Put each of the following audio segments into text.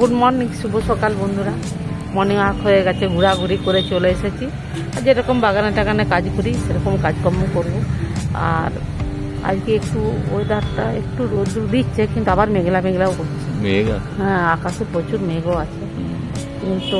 Good morning, শুভ সকাল বন্ধুরা। Morning walk হয়ে গেছে, ঘোরাঘুরি করে চলে এসেছি। আর যেরকম বাগানে টাগানে কাজ করি সেরকম কাজকর্ম করব। আর আজকে একটু ওয়েদারটা একটু রোদ্দুর দিচ্ছে, কিন্তু আবার মেঘলা মেঘলাও করছে। হ্যাঁ, আকাশে প্রচুর মেঘও আছে। কিন্তু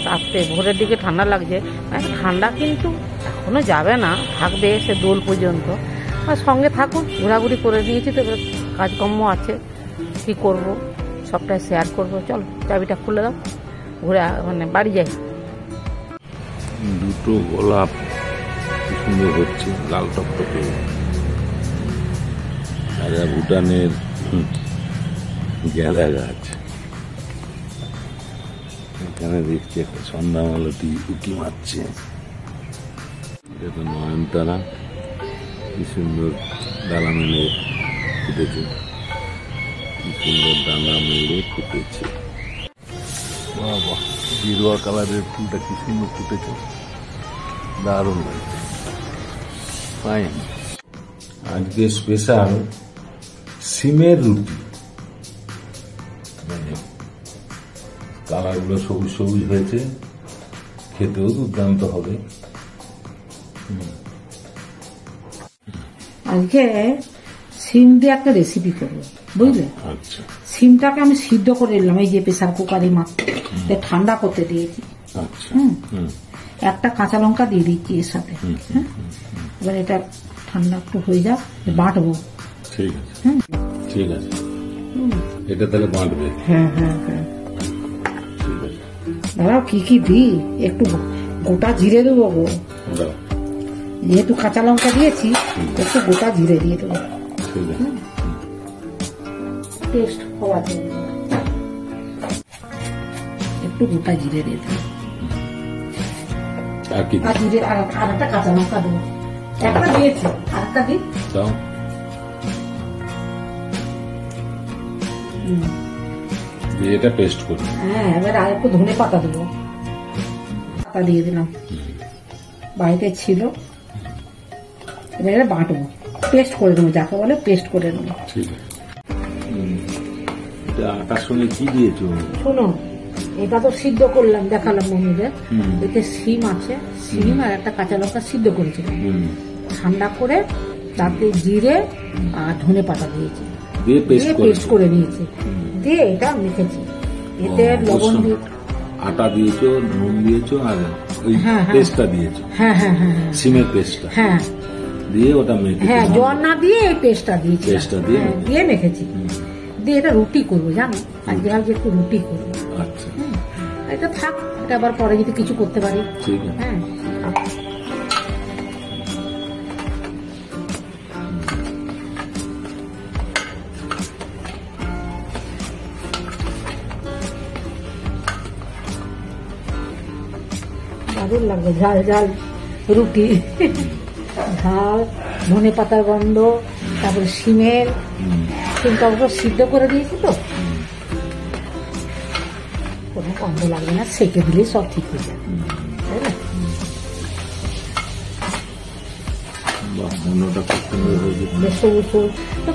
রাত্রে ভোরের দিকে ঠান্ডা লাগছে, ঠান্ডা কিন্তু এখনও যাবে না, থাকবে সে দোল পর্যন্ত। আর সঙ্গে থাকুন, ঘোরাঘুরি করে নিয়েছি তো, এবার কাজকর্ম আছে, কী করব সবটাই শেয়ার করবো। চলো চাবিটা খুলে দাও, ঘুরে মানে বাড়ি যাই। দুটো গোলাপ কি সুন্দর হচ্ছে, লাল টকটকে। আর ভুটানের গেঁদা গাছ, এখানে দেখছি একটা সন্ধ্যামালতি উঁকি মারছে। এটা তো নয়নতারা, কি সুন্দর ডালা মেলে ফুটেছে, কি সুন্দর ডানা মেলে ফুটেছে। বাবা, গেরুয়া কালারের ফুলটা কি সুন্দর ফুটেছে, দারুণ লাগছে, ফাইন। আজকে স্পেশাল সিমের রুটি, কালারগুলো সবুজ সবুজ হয়েছে, খেতেও দুর্দান্ত হবে। আজকে সিম দিয়ে একটা রেসিপি করবো, বুঝলে? আচ্ছা, সিমটাকে আমি সিদ্ধ করে নিলাম, এই যে প্রেসার কুকারে মাত্র ঠান্ডা করতে দিয়েছি। আচ্ছা, একটা কাঁচা লঙ্কা দিয়ে দিচ্ছি এর সাথে। হ্যাঁ, এবার এটা ঠান্ডা একটু হয়ে যাক, বাটবো। ঠিক আছে, ঠিক আছে, এটা তাহলে বাঁটবে। হ্যাঁ হ্যাঁ হ্যাঁ, ঠিক আছে। দাঁড়াও, কি কি দিই, একটু গোটা জিরে দেবো গো, যেহেতু কাঁচা লঙ্কা দিয়েছি, একটু গোটা জিরে দিয়ে দেবো, ঠিক আছে, টেস্ট হওয়ার জন্য একটু গোটা জিরে দিয়ে দেবো। আর কি? আর জিরে আর একটা কাঁচা লঙ্কা দেবো, একটা দিয়েছি, আর একটা দিই। দাও। দিয়ে এটা পেস্ট করি। হ্যাঁ, এবার আর একটু ধনে পাতা দেবো, পাতা দিয়ে দিলাম, বাড়িতে ছিল। এবার এটা বাটবো, পেস্ট করে নেবো, যাকে বলে পেস্ট করে নেবো। ঠিক আছে। এটা আটার সঙ্গে কি দিয়েছো? শোনো, এটা তো সিদ্ধ করলাম, দেখালাম মমিদের। এতে সিম আছে, সিম আর একটা কাঁচা লঙ্কা সিদ্ধ করেছিলাম, ঠান্ডা করে তাতে জিরে আর ধনে পাতা দিয়েছি, দিয়ে পেস্ট করে নিয়েছি, দিয়ে এটা মেখেছি। এতে লবণ দিয়ে আটা দিয়েছো, নুন দিয়েছো, আর ওই পেস্টটা দিয়েছো। হ্যাঁ হ্যাঁ হ্যাঁ, সিমের পেস্টটা হ্যাঁ দিয়ে ওটা মেখে, হ্যাঁ জল না দিয়ে এই পেস্টটা দিয়েছি, পেস্টটা দিয়ে মেখেছি। দিয়ে এটা রুটি করবো, জানো, আজকে আজকে একটু রুটি করবো। আচ্ছা, এটা থাক, এটা আবার পরে যদি কিছু করতে পারি। ঠিক আছে। হ্যাঁ, দারুণ লাগবে, ঝাল ঝাল রুটি, ঝাল, ধনে পাতার গন্ধ, তারপরে সিমটা অবশ্য সিদ্ধ করে দিয়েছি তো, কোনো গন্ধ লাগবে না, সেকে দিলেই সব ঠিক হয়ে যাবে, তাই না?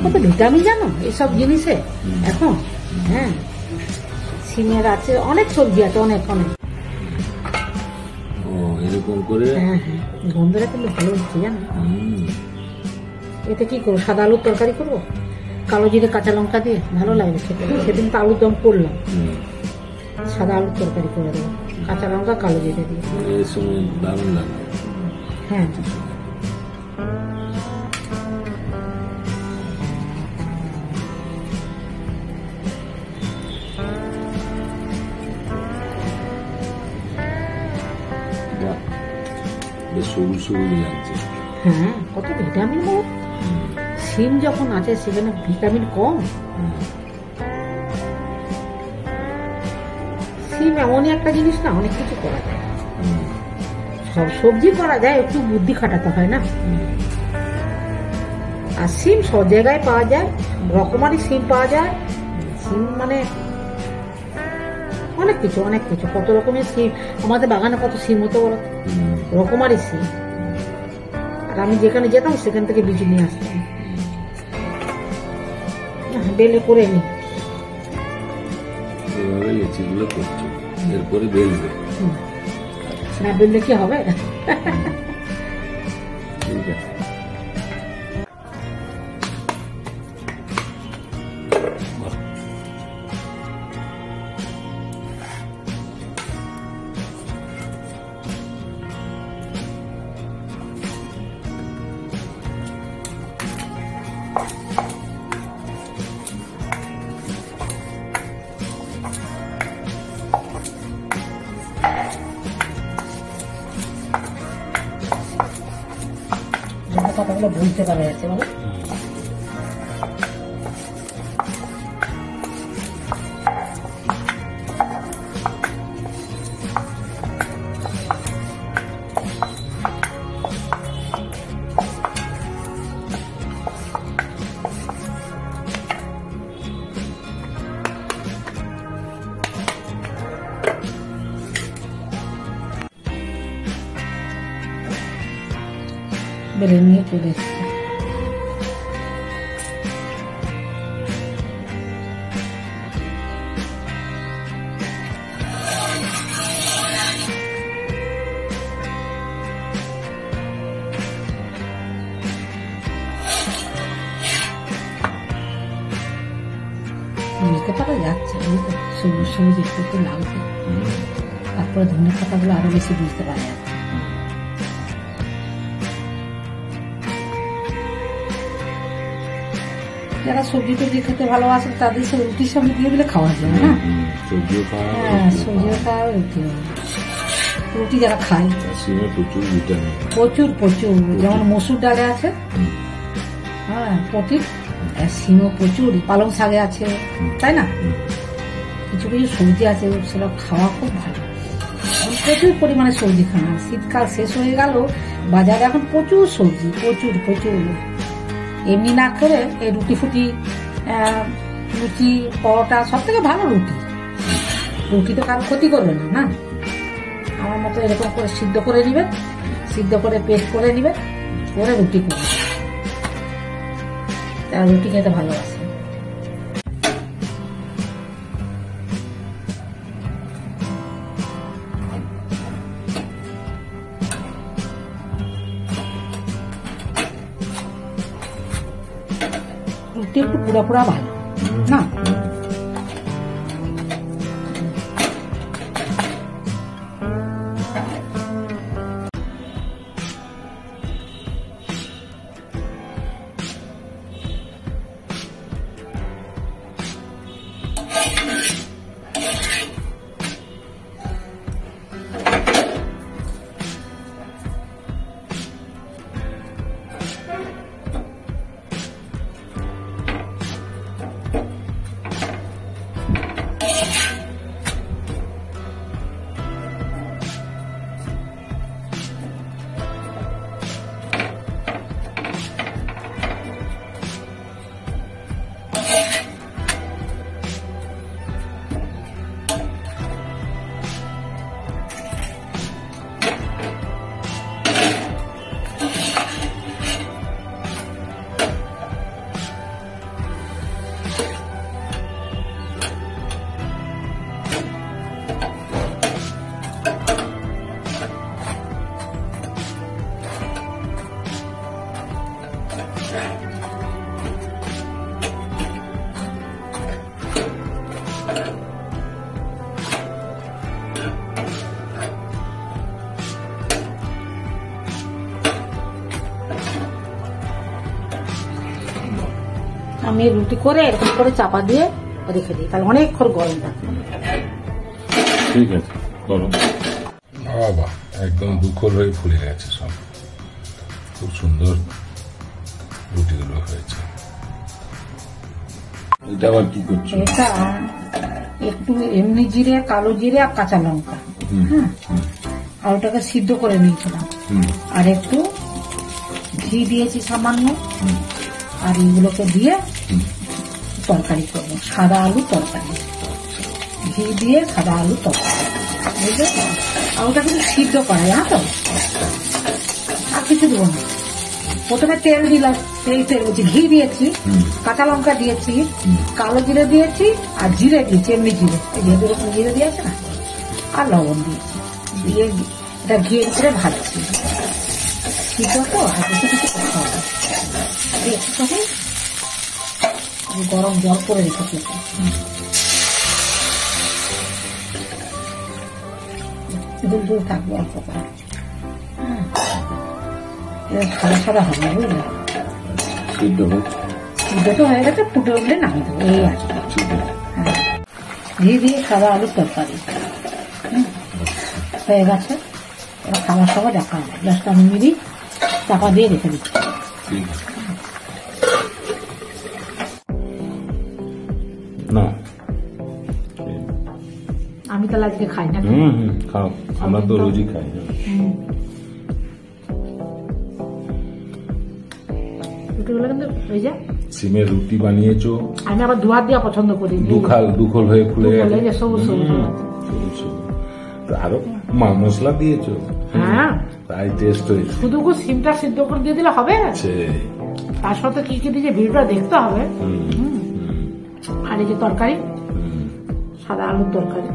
কত ভিটামিন জানো এইসব জিনিসে এখন। হ্যাঁ, সিমের আছে, অনেক সবজি আছে, অনেক অনেক। এরকম করে, হ্যাঁ হ্যাঁ, গন্ধটা কিন্তু ভালো হচ্ছে, জানো। এতে কি করবো, সাদা আলুর তরকারি করবো, কালো জিরে কাঁচা লঙ্কা দিয়ে, ভালো লাগবে খেতে। সেদিন তো আলুর দম করলাম, সাদা আলুর তরকারি করে দেবো, কাঁচা লঙ্কা কালো জিরে দিয়ে। এর সময় দারুণ লাগবে। হ্যাঁ, সবুজ সবুজ লাগছে। হ্যাঁ, কত ভিটামিন। সিম যখন আছে সেখানে ভিটামিন কম? সিম এমনই একটা জিনিস না, অনেক কিছু করা যায়, সব সবজি করা যায়, একটু বুদ্ধি খাটাতে হয় না। আর সিম সব জায়গায় পাওয়া যায়, রকমারি সিম পাওয়া যায়। সিম মানে অনেক কিছু, অনেক কিছু, কত রকমের সিম আমাদের বাগানে, কত সিম হতো বলো, রকমারি সিম। আর আমি যেখানে যেতাম সেখান থেকে বীজ নিয়ে আসতাম, বেলে করে নি। এভাবে লেচিগুলো করছো, এরপরে বেলবে। না বেললে কি হবে? ঠিক আছে। কথাগুলো বুঝতে পারা যাচ্ছে বলো। বেলে নিয়ে চলে এসছে। বুঝতে পারা যাচ্ছে সবুজ সবুজ একটু একটু লাগবে, তারপরে ধনে পাতাগুলো আরো বেশি বুঝতে পারা যাচ্ছে। যারা সবজি টবজি খেতে ভালোবাসে তাদের সে রুটির সঙ্গে দিয়ে দিলে খাওয়া যায় না। হ্যাঁ, সবজিও খাওয়া, রুটিও। রুটি যারা খায় প্রচুর ভিটামিন, প্রচুর প্রচুর, যেমন মসুর ডালে আছে, হ্যাঁ প্রোটিন, সিমও প্রচুর, পালং শাকে আছে, তাই না? কিছু কিছু সবজি আছে সেটা খাওয়া খুব ভালো, প্রচুর পরিমাণে সবজি খাওয়া। শীতকাল শেষ হয়ে গেল, বাজারে এখন প্রচুর সবজি, প্রচুর প্রচুর। এমনি না করে এই রুটি ফুটি, লুচি, পরোটা, সব থেকে ভালো রুটি। রুটি তো কারো ক্ষতি করবে না, না? আমার মতো এরকম করে সিদ্ধ করে নিবে, সিদ্ধ করে পেস্ট করে নিবে, করে রুটি করবে, তারা রুটি খেতে ভালোবাসে। রুটি একটু পুরা পুরা ভালো না? আমি রুটি করে এরকম করে চাপা দিয়ে রেখে দিই, তাহলে অনেকক্ষণ গরম থাকে। ঠিক আছে, করো। বাবা একদম দুঃখর হয়ে ফুলে গেছে সব, খুব সুন্দর রুটিগুলো হয়েছে। এটা আবার কি করছো? এটা একটু এমনি জিরে, কালো জিরে আর কাঁচা লঙ্কা, হ্যাঁ, আর ওটাকে সিদ্ধ করে নিয়েছিলাম, আর একটু ঘি দিয়েছি সামান্য, আর এইগুলোকে দিয়ে তরকারি করবো, সাদা আলু তরকারি, ঘি দিয়ে সাদা আলু তরকারি, বুঝলে? আর ওটা কিন্তু সিদ্ধ করে, হ্যাঁ তো, আর কিছু দেবো না। প্রথমে তেল দিলাম, সেই তেল বলছি, ঘি দিয়েছি, কাঁচা লঙ্কা দিয়েছি, কালো জিরে দিয়েছি, আর জিরে দিয়েছি, এমনি জিরে, এই যেহেতু এরকম জিরে দিয়েছে না, আর লবণ দিয়েছি, দিয়ে এটা ঘিয়ের উপরে ভাজছি। ঠিক আছে, আর কিছু কিছু করতে হবে। একটু সময় গরম জল করে রেখেছি, দুধ দুধ থাকবে অল্প করে। সাদা সাদা হবে, বুঝলে? সিদ্ধ হোক। সিদ্ধ তো হয়ে গেছে, ফুটে উঠলে নামিয়ে দেবো, এই আর কি। হ্যাঁ, ঘি দিয়ে সাদা আলুর তরকারি হয়ে গেছে। এবার খাবার সময় দেখা হবে, গ্যাসটা নামিয়ে দিই, চাপা দিয়ে রেখে দিচ্ছি। না, আমি তাহলে আজকে খাই না। খাও, আমরা তো রোজই খাই না। রুটিগুলো কিন্তু ওই যে সিমের রুটি বানিয়েছো, আমি আবার দুয়ার দিয়া পছন্দ করি, দুখল হয়ে ফুলে দুখল গেছে। হয়ে যায়, সবুজ সবুজ। সবুজ সবুজ। তো আরো মশলা দিয়েছো, হ্যাঁ, তাই টেস্ট হয়েছে। শুধু সিমটা সিদ্ধ করে দিয়ে দিলে হবে, তার সাথে কি কি দিয়ে ভিডিওটা দেখতে হবে। আর এই যে তরকারি, সাদা আলুর তরকারি,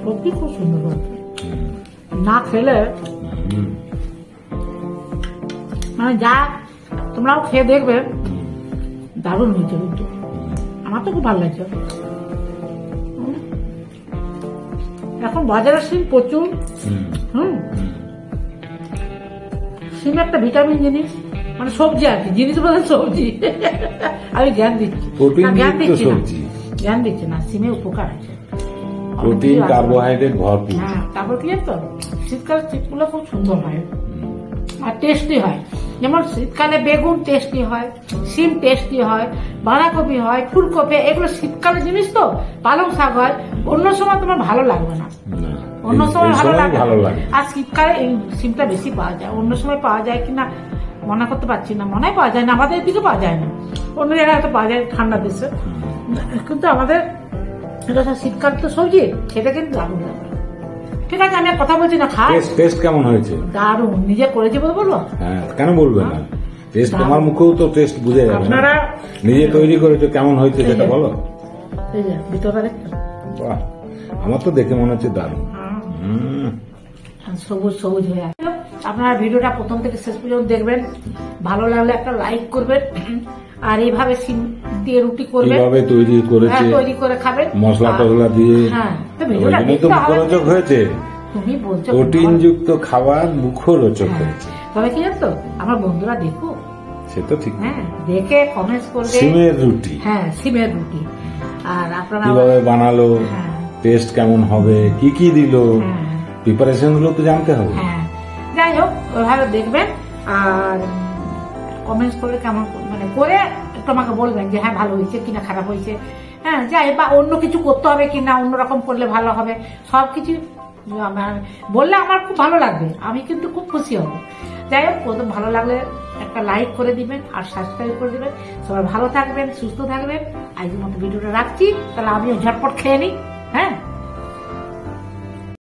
সত্যি খুব সুন্দর হয়েছে। না খেলে মানে যা, তোমরাও খেয়ে দেখবে, দারুণ হয়েছে কিন্তু। আমার তো খুব ভালো লাগছে। এখন বাজারের সিম প্রচুর। সিম একটা ভিটামিন জিনিস, মানে সবজি আর কি, জিনিস বলতে সবজি। আমি জ্ঞান দিচ্ছি, জ্ঞান দিচ্ছি না, জ্ঞান দিচ্ছি না, সিমে উপকার আছে, প্রোটিন, কার্বোহাইড্রেট ভরপুর। হ্যাঁ, তারপর কি জানো তো, শীতকালে চিপগুলো খুব সুন্দর হয় আর টেস্টি হয়। যেমন শীতকালে বেগুন টেস্টি হয়, সিম টেস্টি হয়, বাঁধাকপি হয়, ফুলকপি, এগুলো শীতকালে জিনিস তো। পালং শাক হয়, অন্য সময় তোমার ভালো লাগবে না, অন্য সময় ভালো লাগে। আর শীতকালে এই সিমটা বেশি পাওয়া যায়, অন্য সময় পাওয়া যায় কিনা মনে করতে পারছি না, মনে পাওয়া যায় না, আমাদের এদিকে পাওয়া যায় না, অন্য জায়গায় হয়তো পাওয়া যায় ঠান্ডা দেশে, কিন্তু আমাদের এটা শীতকাল তো সবজি, সেটা কিন্তু দারুণ লাগে। ঠিক আছে, আমি কথা বলছি না, খাই। টেস্ট কেমন হয়েছে? দারুণ, নিজে করেছি বলবো। হ্যাঁ, কেন বলবে না? টেস্ট তোমার মুখেও তো টেস্ট বুঝে যাবে। আপনারা নিজে তৈরি করেছো, কেমন হয়েছে সেটা বলো। এই যে ভিতরটা দেখতে, বাহ, আমার তো দেখে মনে হচ্ছে দারুণ। সবুজ সবুজ হয়ে আছে। আপনারা ভিডিওটা প্রথম থেকে শেষ পর্যন্ত দেখবেন, ভালো লাগলে একটা লাইক করবেন, আর এইভাবে সিম দিয়ে রুটি করবেন, এইভাবে তৈরি করেছে, তৈরি করে খাবেন মশলা টসলা দিয়ে। হ্যাঁ, তো ওই জন্যই তো মুখরোচক হয়েছে। তুমি বলছো প্রোটিন যুক্ত খাবার মুখরোচক হয়েছে। তবে কি জানো তো, আমার বন্ধুরা দেখো, সে তো ঠিক। হ্যাঁ, দেখে কমেন্টস করবে। সিমের রুটি, হ্যাঁ, সিমের রুটি, আর আপনারা কিভাবে বানালো, টেস্ট কেমন হবে, কি কি দিল, প্রিপারেশন গুলো তো জানতে হবে। হ্যাঁ, যাই হোক, ওইভাবে দেখবেন আর কমেন্টস করলে কেমন মানে করে একটু আমাকে বলবেন যে হ্যাঁ ভালো হয়েছে কিনা খারাপ হয়েছে। হ্যাঁ, যাই, বা অন্য কিছু করতে হবে কিনা, অন্যরকম করলে ভালো হবে, সবকিছু আমার বললে আমার খুব ভালো লাগবে, আমি কিন্তু খুব খুশি হব। যাই হোক, প্রথম ভালো লাগলে একটা লাইক করে দিবেন আর সাবস্ক্রাইব করে দিবেন। সবাই ভালো থাকবেন, সুস্থ থাকবেন। আজকের মতো ভিডিওটা রাখছি, তাহলে আমিও ঝটপট খেয়ে নিই। হ্যাঁ।